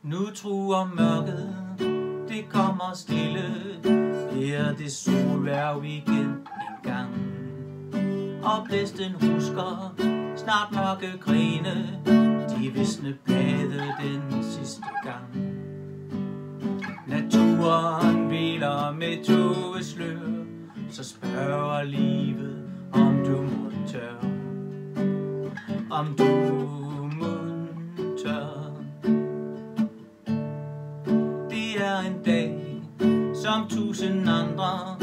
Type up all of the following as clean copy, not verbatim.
Nu truer mørket, det kommer stille. Her det solværv igen en gang. Og blæsten husker snart mørke grene, de visne blade den sidste gang. Naturen hviler med tågeslør, så spørger livet, om du må tør. Om du tør. Det er en dag som 1000 andre,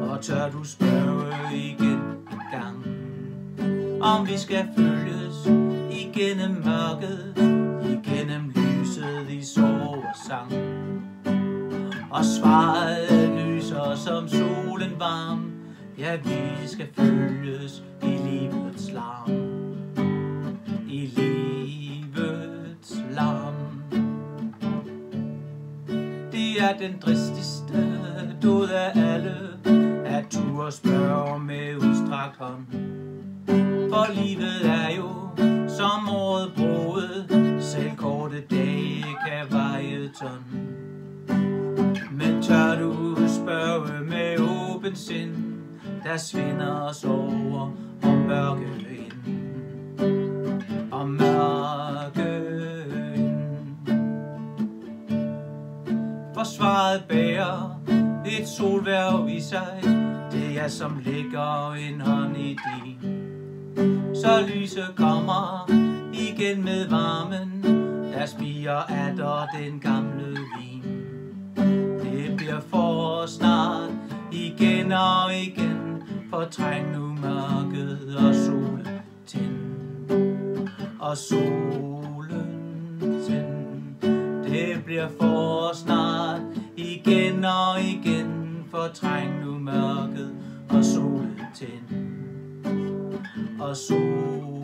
og tør du spørge igen en gang, om vi skal følges igennem mørket, igennem lyset i sorg og sang. Og svaret lyser som solen varm, ja, vi skal følges i livets larm. I livets larm. Det er den dristigste død af alle, at turde spørge med udstrakt hånd. For livet er jo som året broet, selv korte dage kan veje ton. Men tør du spørge med åben sind, der svinder os over om mørke ind. Om mørke ind. For svaret bærer et solværv i sig, det er som ligger en hånd i din. Så lyset kommer igen med varmen, der spiger atter den gamle vin. Det bliver forår snart igen og igen, fortræng nu mørket og solen tænd. Og solen tænd. Det bliver forår snart igen og igen, fortræng nu mørket og solen tænd. Og solen